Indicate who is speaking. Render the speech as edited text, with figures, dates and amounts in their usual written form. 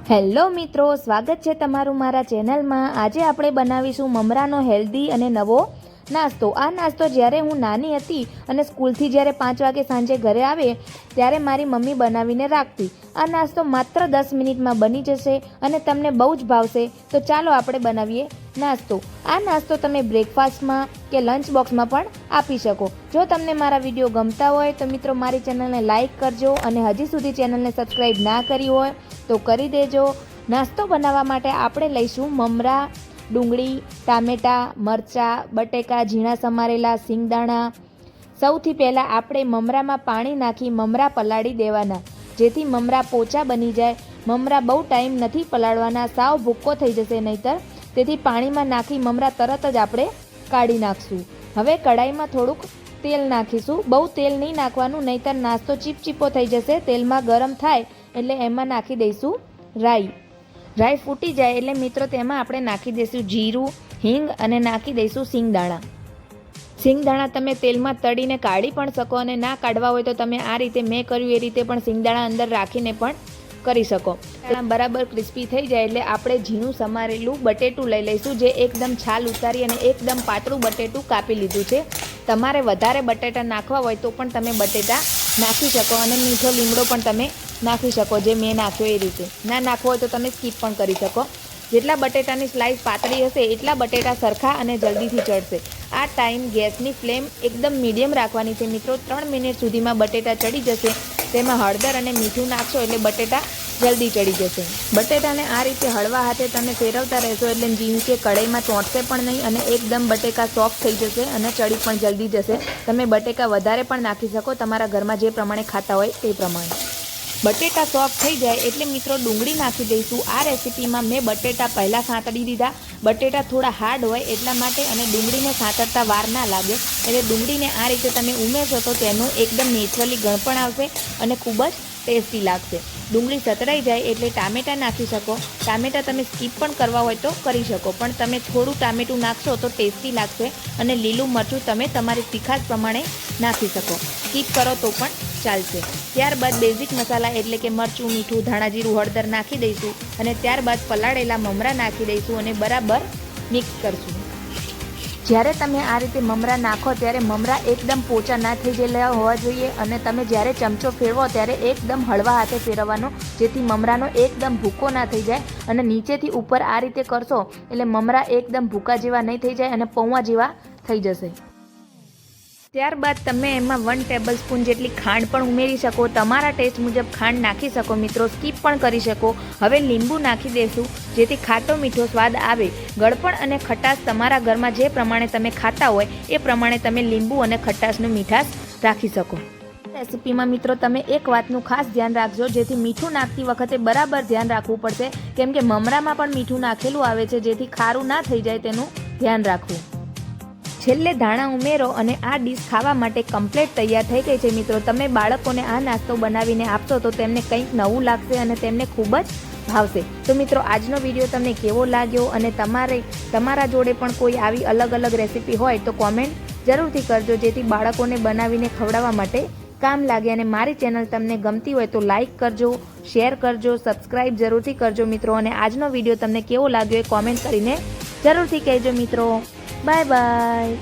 Speaker 1: Hello મિત્રો, સ્વાગત છે તમારું મારા ચેનલમાં। આજે આપણે બનાવીશું મમરાનો હેલ્ધી અને નવો નાસ્તો। આ નાસ્તો જ્યારે હું નાની હતી અને સ્કૂલથી જ્યારે 5 વાગે સાંજે ઘરે આવે ત્યારે મારી મમ્મી બનાવીને રાખતી। આ નાસ્તો માત્ર 10 મિનિટમાં બની જશે અને તમને બહુ જ ભાવશે। તો ચાલો આપણે બનાવીએ નાસ્તો। આ નાસ્તો તમે બ્રેકફાસ્ટમાં કે લંચ બોક્સમાં પણ આપી શકો। જો તમને મારા વિડીયો ગમતા હોય તો મિત્રો મારી ચેનલને લાઇક કરજો અને હજી સુધી ચેનલને સબસ્ક્રાઈબ ના કરી હોય તો કરી દેજો। નાસ્તો બનાવવા માટે આપણે લઈશું મમરા, ડુંગળી, ટામેટાં, મરચાં, બટેકા ઝીણા સમારેલા, સિંગદાણા। સૌથી પહેલાં આપણે મમરામાં પાણી નાખી મમરા પલાળી દેવાના, જેથી મમરા પોચા બની જાય। મમરા બહુ ટાઈમ નથી પલાળવાના, સાવ ભૂક્કો થઈ જશે નહીંતર, તેથી પાણીમાં નાખી મમરા તરત જ આપણે કાઢી નાખશું। હવે કઢાઈમાં થોડુંક તેલ નાખીશું, બહુ તેલ નહીં નાખવાનું નહીંતર નાસ્તો ચીપચીપો થઈ જશે। તેલમાં ગરમ થાય એટલે એમાં નાખી દઈશું રાઈ। રાઈ ફૂટી જાય એટલે મિત્રો તેમાં આપણે નાખી દઈશું જીરું, હિંગ અને નાખી દઈશું સિંગદાણા। સિંગદાણા તમે તેલમાં તળીને કાઢી પણ શકો અને ના કાઢવા હોય તો તમે આ રીતે મેં કર્યું એ રીતે પણ સિંગદાણા અંદર રાખીને પણ કરી શકો। બરાબર ક્રિસ્પી થઈ જાય એટલે આપણે ઝીણું સમારેલું બટેટું લઈ લઈશું, જે એકદમ છાલ ઉતારી અને એકદમ પાતળું બટેટું કાપી લીધું છે। તમારે વધારે બટેટા નાખવા હોય તો પણ તમે બટેટા નાખી શકો અને મીઠો લીમડો પણ તમે નાખી શકો, જે મેં નાખ્યો એ રીતે। ના નાખવો હોય તો તમે સ્કીપ પણ કરી શકો। જેટલા બટેટાની સ્લાઇસ પાતળી હશે એટલા બટેટા સરખા અને જલ્દીથી ચડશે। આ ટાઈમ ગેસની ફ્લેમ એકદમ મીડિયમ રાખવાની છે મિત્રો। 3 મિનિટ સુધીમાં બટેટા ચડી જશે। તેમાં હળદર અને મીઠું નાખશો એટલે બટેટા જલ્દી ચડી જશે। બટેટાને આ રીતે હળવા હાથે તમે ફેરવતા રહેશો એટલે નીચે કઢાઈમાં ચોંટશે પણ નહીં અને એકદમ બટેકા સોફ્ટ થઈ જશે અને ચડી પણ જલ્દી જશે। તમે બટેકા વધારે પણ નાખી શકો, તમારા ઘરમાં જે પ્રમાણે ખાતા હોય તે પ્રમાણે। બટેટા સોફ્ટ થઈ જાય એટલે મિત્રો ડુંગળી નાખી દઈશું। આ રેસીપીમાં મેં બટેટા પહેલાં સાંતળી દીધા। બટેટા થોડા હાર્ડ હોય એટલા માટે અને ડુંગળીને સાંતળતા વાર ના લાગે, એટલે ડુંગળીને આ રીતે તમે ઉમેરશો તો તેનું એકદમ નેચરલી ગળપણ આવશે અને ખૂબ જ ટેસ્ટી લાગશે। ડુંગળી સતળાઈ જાય એટલે ટામેટાં નાખી શકો। ટામેટાં તમે સ્કીપ પણ કરવા હોય તો કરી શકો, પણ તમે થોડું ટામેટું નાખશો તો ટેસ્ટી લાગશે અને લીલું મરચું તમે તમારી તીખાશ પ્રમાણે નાખી શકો, સ્કીપ કરો તો પણ ચાલશે। ત્યારબાદ બેઝિક મસાલા એટલે કે મરચું, મીઠું, ધાણા જીરું, હળદર નાખી દઈશું અને ત્યારબાદ પલાળેલા મમરા નાખી દઈશું અને બરાબર મિક્સ કરશું। જ્યારે તમે આ રીતે મમરા નાખો ત્યારે મમરા એકદમ પોચા ના થઈ ગયેલા હોવા જોઈએ અને તમે જ્યારે ચમચો ફેરવો ત્યારે એકદમ હળવા હાથે ફેરવવાનો, જેથી મમરાનો એકદમ ભૂકો ના થઈ જાય અને નીચેથી ઉપર આ રીતે કરશો એટલે મમરા એકદમ ભૂકા જેવા નહીં થઈ જાય અને પૌવા જેવા થઈ જશે। ત્યારબાદ તમે એમાં 1 ટેબલ સ્પૂન જેટલી ખાંડ પણ ઉમેરી શકો, તમારા ટેસ્ટ મુજબ ખાંડ નાખી શકો મિત્રો, સ્કીપ પણ કરી શકો। હવે લીંબુ નાખી દઈશું જેથી ખાટો મીઠો સ્વાદ આવે। ગળપણ અને ખટાશ તમારા ઘરમાં જે પ્રમાણે તમે ખાતા હોય એ પ્રમાણે તમે લીંબુ અને ખટાશનું મીઠાશ રાખી શકો। રેસીપીમાં મિત્રો તમે એક વાતનું ખાસ ધ્યાન રાખજો, જેથી મીઠું નાખતી વખતે બરાબર ધ્યાન રાખવું પડશે, કેમ કે મમરામાં પણ મીઠું નાખેલું આવે છે, જેથી ખારું ના થઈ જાય તેનું ધ્યાન રાખવું। છેલ્લે ધાણા ઉમેરો અને આ ડીશ ખાવા માટે કમ્પ્લીટ તૈયાર થઈ ગઈ છે મિત્રો। તમે બાળકોને આ નાસ્તો બનાવીને આપશો તો તેમને કંઈક નવું લાગશે અને તેમને ખૂબ જ ભાવશે। તો મિત્રો આજનો વિડીયો તમને કેવો લાગ્યો અને તમારા જોડે પણ કોઈ આવી અલગ અલગ રેસીપી હોય તો કોમેન્ટ જરૂરથી કરજો, જેથી બાળકોને બનાવીને ખવડાવવા માટે કામ લાગે। અને મારી ચેનલ તમને ગમતી હોય તો લાઇક કરજો, શેર કરજો, સબસ્ક્રાઈબ જરૂરથી કરજો મિત્રો। અને આજનો વિડીયો તમને કેવો લાગ્યો એ કોમેન્ટ કરીને જરૂરથી કહેજો મિત્રો। Bye bye.